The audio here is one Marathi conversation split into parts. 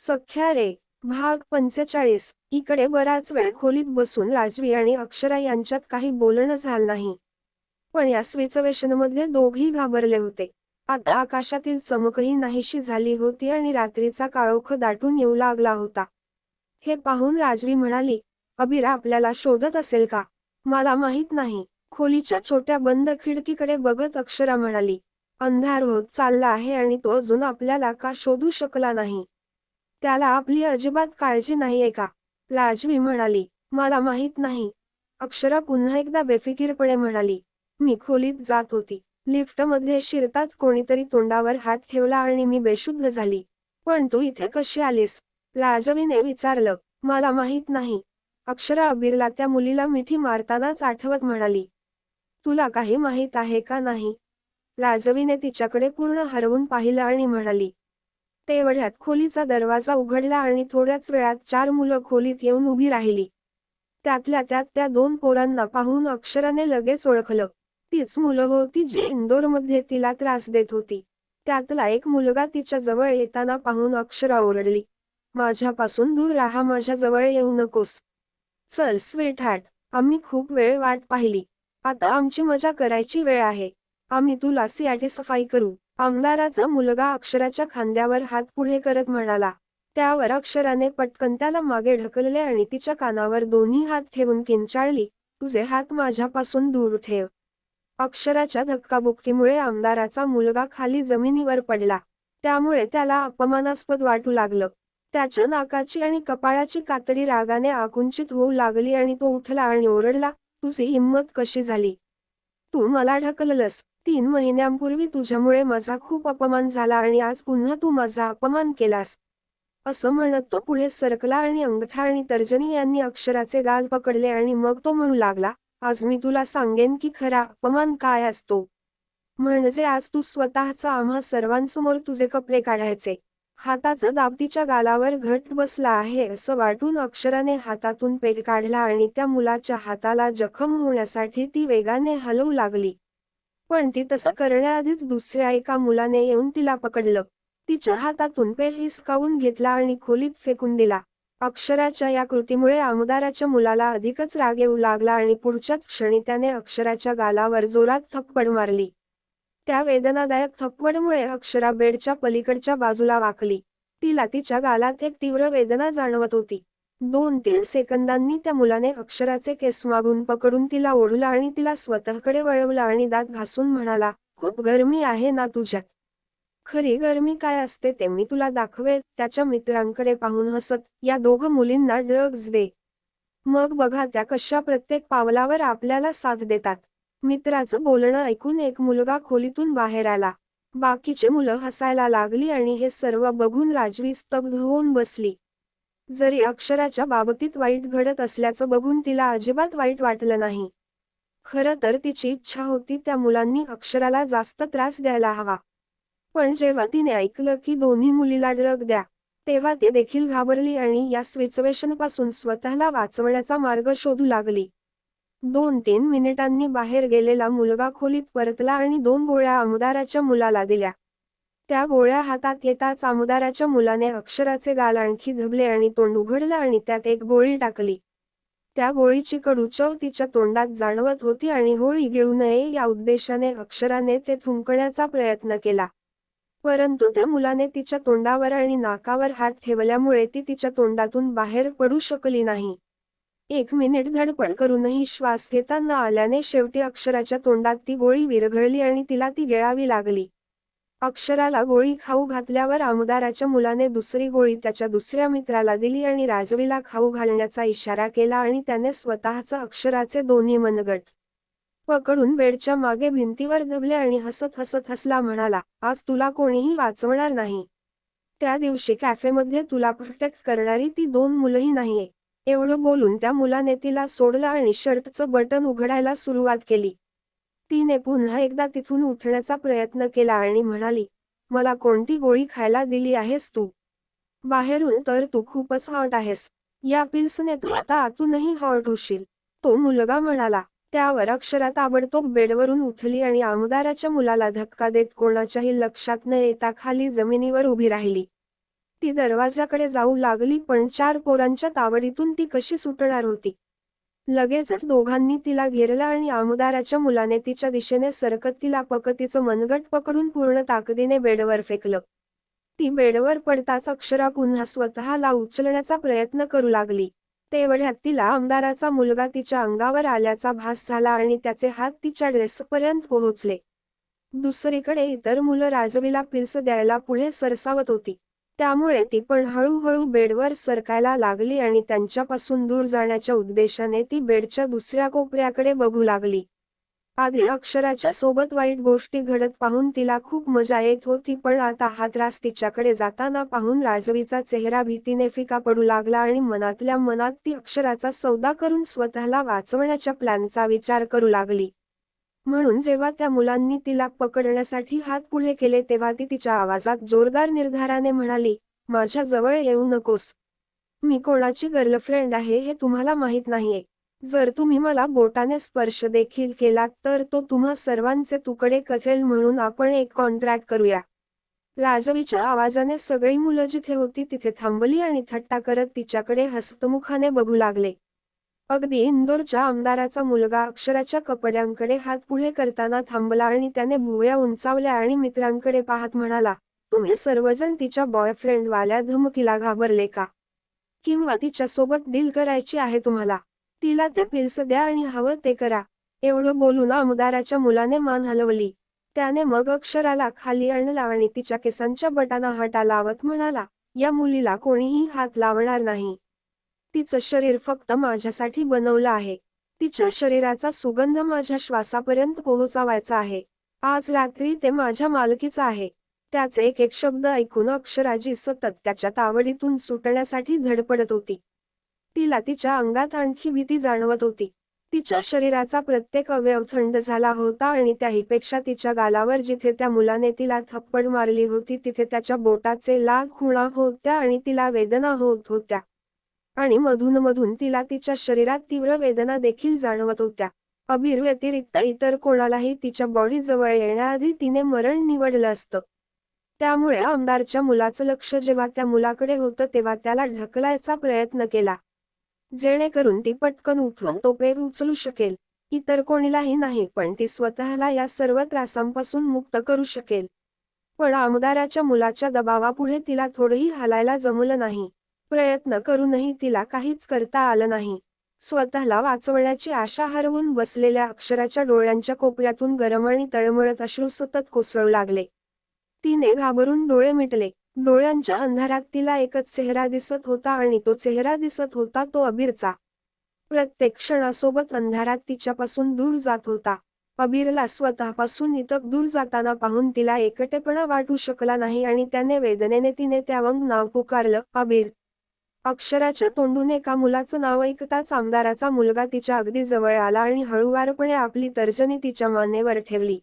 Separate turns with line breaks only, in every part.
सख्या रे भाग 45. इकडे बराच वेळ खोलीत बसून राजवी आणि अक्षरा यांच्यात काही बोलणं झालं नाही. पण या स्विचवेशनमध्ये दोघी घाबरले होते. आता आकाशातील चमकही नाहीशी झाली होती आणि रात्रीचा काळोख दाटून येऊ लागला होता. हे पाहून राजवी म्हणाली, अबीरा आपल्याला शोधत असेल का? मला माहित नाही. खोलीच्या छोट्या बंद खिडकीकडे बघत अक्षरा म्हणाली, अंधार होत चालला आहे आणि तो अजून आपल्याला का शोधू शकला नाही? त्याला आपली अजिबात काळजी नाहीये का? राजवी म्हणाली, मला माहित नाही. अक्षरा पुन्हा एकदा बेफिकीरपणे म्हणाली, मी खोलीत जात होती. लिफ्टमध्ये शिरताच कोणीतरी तोंडावर हात ठेवला आणि मी बेशुद्ध झाली. पण तू इथे कशी आलीस? राजवीने विचारलं. मला माहित नाही. अक्षरा अबीरला त्या मुलीला मिठी मारतानाच आठवत म्हणाली. तुला काही माहित आहे का नाही? राजवीने तिच्याकडे पूर्ण हरवून पाहिलं आणि म्हणाली. तेवढ्यात खोलीचा दरवाजा उघडला आणि थोड्याच वेळात 4 मुलं खोलीत येऊन उभी राहिली. त्यातल्या त्यात त्या 2 पोरांना पाहून अक्षराने लगेच ओळखलं. तीच मुलं होती जी इंदोरमध्ये तिला त्रास देत होती. त्यातला एक मुलगा तिच्या जवळ येताना पाहून अक्षरा ओरडली. माझ्यापासून दूर राहा, माझ्या जवळ येऊ नकोस. चल स्वीटहार्ट, आम्ही खूप वेळ वाट पाहिली. आता आमची मजा करायची वेळ आहे. आम्ही तुला सॅटिस्फाय करू. आमदाराचा मुलगा अक्षराच्या खांद्यावर हात पुढे करत म्हणाला. त्यावर अक्षराने पटकन त्याला मागे ढकलले आणि तिच्या कानावर दोन्ही हात ठेवून किंचाळली, तुझे हात माझ्यापासून दूर ठेव. अक्षराच्या धक्काबुक्कीमुळे आमदाराचा मुलगा खाली जमिनीवर पडला. त्यामुळे त्याला अपमानास्पद वाटू लागलं. त्याच्या नाकाची आणि कपाळाची कातडी रागाने आकुंचित होऊ लागली आणि तो उठला आणि ओरडला, तुझी हिंमत कशी झाली? तू मला ढकललंस. 3 महिन्यांपूर्वी तुझ्यामुळे माझा खूप अपमान झाला आणि आज पुन्हा तू माझा अपमान केलास. असं म्हणत तो पुढे सरकला आणि अंगठा आणि तर्जनी यांनी अक्षराचे गाल पकडले आणि मग तो म्हणू लागला, आज मी तुला सांगेन की खरा अपमान काय असतो. म्हणजे आज तू स्वतःचा आम्हा सर्वांसमोर तुझे कपडे काढायचे. हाताचा दाब तिच्या गालावर घट्ट बसला आहे असं वाटून अक्षराने हातातून पेट काढला आणि त्या मुलाच्या हाताला जखम होण्यासाठी ती वेगाने हलवू लागली. पण ती तसं करण्याआधीच दुसऱ्या एका मुलाने येऊन तिला पकडलं. तिच्या हातातून पेट हिसकावून घेतला आणि खोलीत फेकून दिला. अक्षराच्या या कृतीमुळे आमदाराच्या मुलाला अधिकच राग येऊ लागला आणि पुढच्याच क्षणी त्याने अक्षराच्या गालावर जोरात थप्पड मारली. त्या वेदनादायक थप्पडमुळे अक्षरा बेडच्या पलीकडच्या बाजूला वाकली. तिला तिच्या गालात एक तीव्र वेदना जाणवत होती. 2-3 सेकंदांनी त्या मुलाने अक्षराचे केस मागून पकडून तिला ओढलं आणि तिला स्वतःकडे वळवलं आणि दात घासून म्हणाला, खूप गरमी आहे ना तुझ्यात? खरी गरमी काय असते ते मी तुला दाखवेल. त्याच्या मित्रांकडे पाहून हसत, या 2 मुलींना ड्रग्ज दे. मग बघा त्या कशा प्रत्येक पावलावर आपल्याला साथ देतात. मित्राचं बोलणं ऐकून एक मुलगा खोलीतून बाहेर आला. बाकीचे मुलं हसायला लागली आणि हे सर्व बघून राजवी स्तब्ध होऊन बसली. जरी अक्षराच्या बाबतीत वाईट घडत असल्याचं बघून तिला अजिबात वाईट वाटलं नाही. खरं तर तिची इच्छा होती त्या मुलांनी अक्षराला जास्त त्रास द्यायला हवा. पण जेव्हा तिने ऐकलं की दोन्ही मुलीला ड्रग द्या, तेव्हा ती देखील घाबरली आणि या सिच्युएशनपासून स्वतःला वाचवण्याचा मार्ग शोधू लागली. 2-3 मिनिटांनी बाहेर गेलेला मुलगा खोलीत परतला आणि 2 गोळ्या आमदाराच्या मुलाला दिल्या. त्या गोळ्या हातात येताच आमदाराच्या मुलाने अक्षराचे गाल आणखी धबले आणि तोंड उघडलं आणि त्यात एक गोळी टाकली. त्या गोळीची कडू चव तिच्या तोंडात जाणवत होती आणि होळी गिळू नये या उद्देशाने अक्षराने ते थुंकण्याचा प्रयत्न केला. परंतु त्या मुलाने तिच्या तोंडावर आणि नाकावर हात ठेवल्यामुळे ती तिच्या तोंडातून बाहेर पडू शकली नाही. 1 मिनिट धडपड करूनही श्वास घेता न आल्याने शेवटी अक्षराच्या तोंडात ती गोळी विरघळली आणि तिला ती गिळावी लागली. अक्षराला गोळी खाऊ घातल्यावर आमदाराच्या मुलाने दुसरी गोळी त्याच्या दुसऱ्या मित्राला दिली आणि राजवीला खाऊ घालण्याचा इशारा केला आणि त्याने स्वतःचा अक्षराचे दोन्ही मनगट पकडून बेडच्या मागे भिंतीवर दबले आणि हसत हसत हसला म्हणाला, आज तुला कोणीही वाचवणार नाही. त्या दिवशी कॅफेमध्ये तुला प्रोटेक्ट करणारी ती 2 मुलंही नाहीये. एवढं बोलून त्या मुलाने तिला सोडलं आणि शर्टचं बटन उघडायला सुरुवात केली. तिने पुन्हा एकदा तिथून उठण्याचा प्रयत्न केला आणि म्हणाली, मला कोणती गोळी खायला दिली आहेस तू? बाहेरून तर तू खूपच हॉट आहेस. या पिल्सने तू आता आतूनही हॉट होशील. तो मुलगा म्हणाला. त्यावर अक्षरा ताबडतोब बेडवरून उठली आणि आमदाराच्या मुलाला धक्का देत कोणाच्याही लक्षात न येता खाली जमिनीवर उभी राहिली. ती दरवाजाकडे जाऊ लागली, पण 4 पोरांच्या तावडीतून ती कशी सुटणार होती. लगेचच दोघांनी तिला घेरलं आणि आमदाराच्या मुलाने तिच्या दिशेने सरकत तिला तिचं मनगट पकडून पूर्ण ताकदीने बेडवर फेकलं. ती बेडवर पडताच अक्षरा पुन्हा स्वतःला उचलण्याचा प्रयत्न करू लागली. तेवढ्यात तिला आमदाराचा मुलगा तिच्या अंगावर आल्याचा भास झाला आणि त्याचे हात तिच्या ड्रेसपर्यंत पोहोचले. दुसरीकडे इतर मुलं राजवीला पिल्स द्यायला पुढे सरसावत होती. त्यामुळे ती पण हळूहळू बेडवर सरकायला लागली आणि त्यांच्यापासून दूर जाण्याच्या उद्देशाने ती बेडच्या दुसऱ्या कोपऱ्याकडे बघू लागली. आधी अक्षराच्या सोबत वाईट गोष्टी घडत पाहून तिला खूप मजा येत होती, पण आता हा त्रास तिच्याकडे जाताना पाहून राजवीचा चेहरा भीतीने फिका पडू लागला आणि मनातल्या मनात ती अक्षराचा सौदा करून स्वतःला वाचवण्याच्या प्लॅनचा विचार करू लागली. म्हणून जेव्हा त्या मुलांनी तिला पकडण्यासाठी हात पुढे केले तेव्हा ती तिच्या आवाजात जोरदार निर्धाराने म्हणाली, माझ्या जवळ येऊ नकोस. मी कोणाची गर्लफ्रेंड आहे हे तुम्हाला माहीत नाहीये. जर तुम्ही मला बोटाने स्पर्श देखील केलात तर तो तुम्हा सर्वांचे तुकडे करेल, म्हणून आपण एक कॉन्ट्रॅक्ट करूया. राजवीच्या आवाजाने सगळी मुलं जिथे होती तिथे थांबली आणि थट्टा करत तिच्याकडे हसतमुखाने बघू लागले. अगदी इंदोरच्या आमदाराचा मुलगा अक्षराच्या कपड्यांकडे हात पुढे करताना थांबला आणि त्याने भुवया उंचावल्या आणि मित्रांकडे पाहत म्हणाला, तुम्ही सर्वजण तिच्या बॉयफ्रेंडवाल्या धमकीला घाबरले का? किंवा तिच्यासोबत डील करायची आहे तुम्हाला? तिला ते पिल्स द्या आणि हवं ते करा. एवढं बोलून आमदाराच्या मुलाने मान हलवली. त्याने मग अक्षराला खाली आणला आणि तिच्या केसांच्या बटांना हात लावत म्हणाला, या मुलीला कोणीही हात लावणार नाही. तिचं शरीर फक्त माझ्यासाठी बनवलं आहे. तिच्या शरीराचा सुगंध माझ्या श्वासापर्यंत पोहोचावायचा आहे. आज रात्री ते माझ्या मालकीचं आहे. त्याचे एक एक शब्द ऐकून अक्षराजी सतत त्याच्या तावडीतून सुटण्यासाठी धडपडत होती. तिला तिच्या अंगात आणखी भीती जाणवत होती. तिच्या शरीराचा प्रत्येक अवयव थंड झाला होता आणि त्याहीपेक्षा तिच्या गालावर जिथे त्या मुलाने तिला थप्पड मारली होती तिथे त्याच्या बोटाचे लाल खुणा होत्या आणि तिला वेदना होत होत्या. आणि मधून मधून तिला तिच्या शरीरात तीव्र वेदना देखील जाणवत होत्या. अबीर व्यतिरिक्त इतर कोणालाही तिच्या बॉडी जवळ येण्याआधी तिने मरण निवडलं असतं. त्यामुळे आमदारच्या मुलाचं लक्ष जेव्हा त्या मुलाकडे होतं तेव्हा त्याला ढकलायचा प्रयत्न केला, जेणेकरून ती पटकन उठून तो पेग उचलू शकेल. इतर कोणीलाही नाही, पण ती स्वतःला या सर्व त्रासांपासून मुक्त करू शकेल. पण आमदाराच्या मुलाच्या दबावापुढे तिला थोडंही हालायला जमलं नाही. प्रयत्न करूनही तिला काहीच करता आलं नाही. स्वतःला वाचवण्याची आशा हरवून बसलेल्या अक्षराच्या डोळ्यांच्या कोपऱ्यातून गरम आणि तळमळत अश्रू सतत कोसळू लागले. तिने घाबरून डोळे मिटले. डोळ्यांच्या अंधारात तिला एकच चेहरा दिसत होता आणि तो चेहरा दिसत होता तो अबीरचा. प्रत्येक क्षणासोबत अंधारात तिच्यापासून दूर जात होता. अबीरला स्वतःपासून इतक दूर जाताना पाहून तिला एकटेपणा वाटू शकला नाही आणि त्याने वेदनेने तिने त्यावंग नाव पुकारलं, अबीर. अक्षराच्या तोंडून एका मुलाचं नाव ऐकताच आमदाराचा मुलगा तिच्या अगदी जवळ आला आणि हळूवारपणे आपली तर्जनी तिच्या मानेवर ठेवली.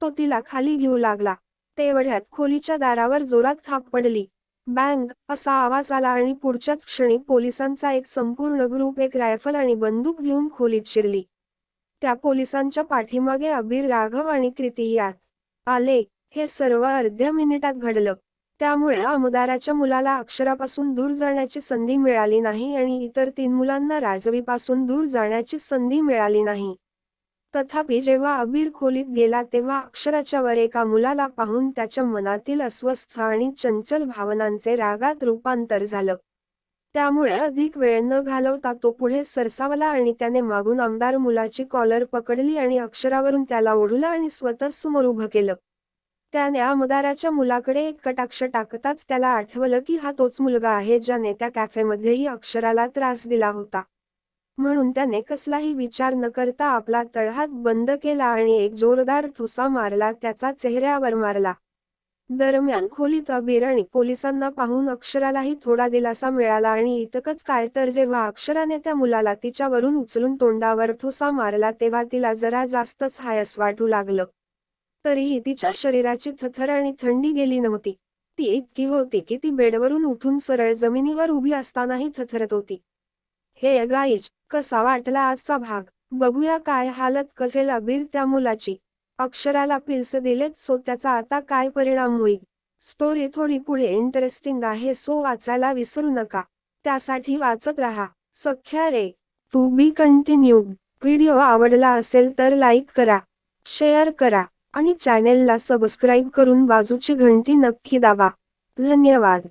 तो तिला खाली घेऊ लागला. तेवढ्यात खोलीच्या दारावर जोरात थाप पडली. बँग असा आवाज आला आणि पुढच्याच क्षणी पोलिसांचा एक संपूर्ण ग्रुप एक रायफल आणि बंदूक घेऊन खोलीत शिरली. त्या पोलिसांच्या पाठीमागे अबीर, राघव आणि कृतीही आत आले. हे सर्व अर्ध्या मिनिटात घडलं. त्यामुळे आमदाराच्या मुलाला अक्षरापासून दूर जाण्याची संधी मिळाली नाही आणि इतर 3 मुलांना राजवीपासून दूर जाण्याची संधी मिळाली नाही. तथापि जेव्हा अबीर खोलीत गेला तेव्हा अक्षराच्या वर एका मुलाला पाहून त्याच्या मनातील अस्वस्थ आणि चंचल भावनांचे रागात रूपांतर झालं. त्यामुळे अधिक वेळ न घालवता तो पुढे सरसावला आणि त्याने मागून आमदार मुलाची कॉलर पकडली आणि अक्षरावरून त्याला ओढलं आणि स्वतः समोर उभं केलं. त्याने आमदाराच्या मुलाकडे एक कटाक्ष टाकताच त्याला आठवलं की हा तोच मुलगा आहे ज्याने त्या कॅफेमध्येही अक्षराला त्रास दिला होता. म्हणून त्याने कसलाही विचार न करता आपला तळहात बंद केला आणि एक जोरदार ठुसा मारला, त्याचा चेहऱ्यावर मारला. दरम्यान खोलीत अबीर आणि पोलिसांना पाहून अक्षरालाही थोडा दिलासा मिळाला आणि इतकंच काय तर जेव्हा अक्षराने त्या मुलाला तिच्यावरून उचलून तोंडावर ठुसा मारला तेव्हा तिला जरा जास्तच हायस वाटू लागलं. तरीही तिच्या शरीराची थरथर आणि थंडी गेली नव्हती. ती इतकी होती की ती बेडवरून उठून सरळ जमिनीवर उभी असतानाही थरथरत होती. हे गाईज, कसा वाटला आजचा भाग? बघूया काय हालत करेल अबीर त्या मुलाची. अक्षराला पिल्स दिलेत सो त्याचा आता काय परिणाम होईल? स्टोरी थोडी पुढे इंटरेस्टिंग आहे, सो वाचायला विसरू नका. त्यासाठी वाचत राहा. सख्या रे. To be continued. व्हिडिओ आवडला असेल तर लाईक करा, शेअर करा आणि चॅनेलला सबस्क्राईब करून बाजूची घंटी नक्की दाबा. धन्यवाद.